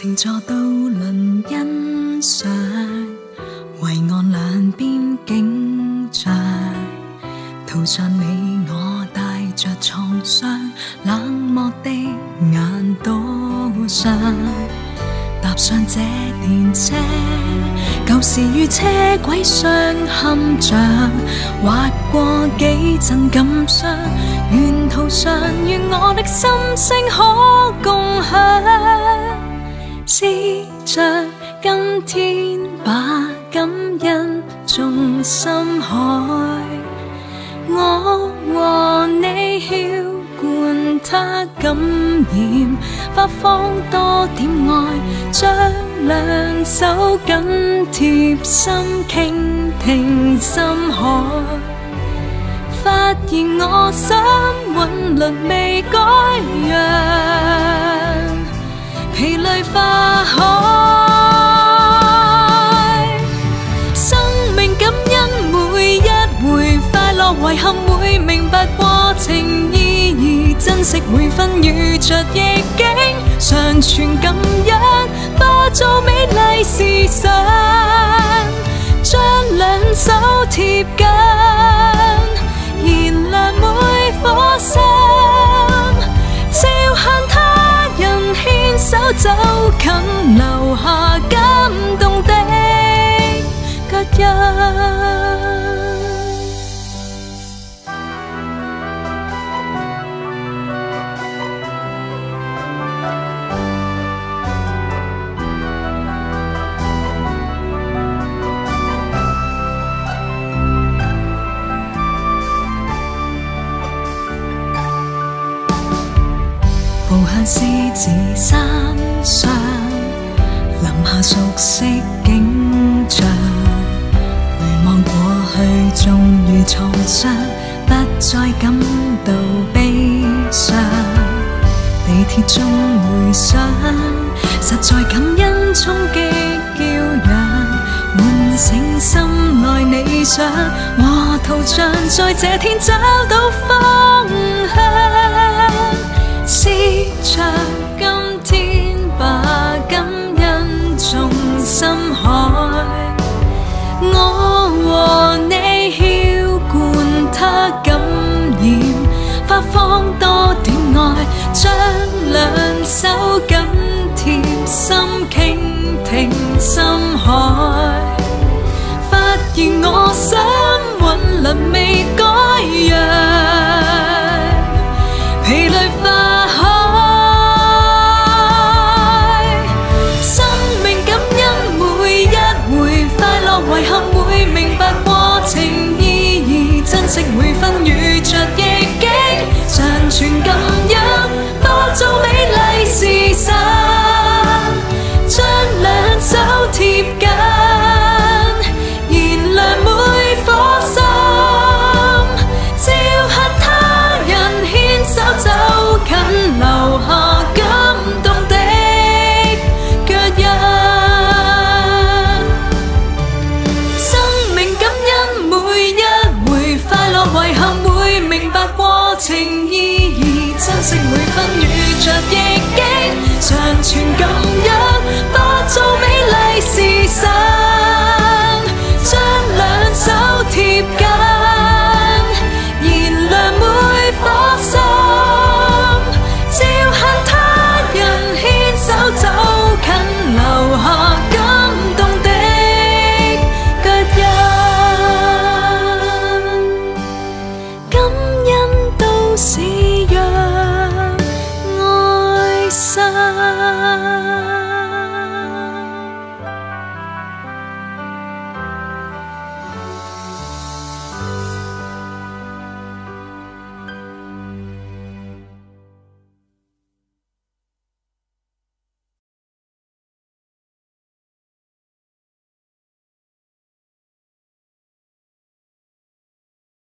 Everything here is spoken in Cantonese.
靜坐渡輪欣賞，圍岸兩邊景象，途上你我帶着創傷，冷漠的眼倒上，踏上這電車，舊時與車軌相嵌着，劃過幾陣感傷，沿途上願我的心聲可共享，試着今天把感恩種深海，我和你澆灌它感染，發放多點愛，將兩手緊貼心傾聽深海，發現我心韻律未改樣，疲累化海，生命感恩每一回快樂遺憾會明白過程意義，珍惜每分遇着逆境，常存感恩化做美麗時尚，將兩手貼緊，燃亮每顆心，照向他人牽手走近，留下感動的腳印。步向獅子山上，臨下熟悉景象，回望過去終於創傷，不再感到悲傷，地鐵中回想，實在感恩衝擊驕陽，喚醒心內理想，和圖像在這天找到方向，試着今天把感恩種深海，我和你澆灌它感染，發放多點愛，將兩手緊貼心傾聽深海，發現我心韻律未改樣，疲累化海，生命感恩每一回快樂遺憾會明白過程意義，珍惜每分遇着逆境，常存感恩化做美麗時尚，將兩手貼緊，燃亮每顆心，照向他人牽手走近，留下感動的腳印。生命感恩每一回快樂遺憾會明白過程意義，珍惜每分遇着逆境，常存感恩化做美麗時尚，將兩手貼緊，燃亮每顆心，照向他人牽手走近，留下感動的腳印，感恩都市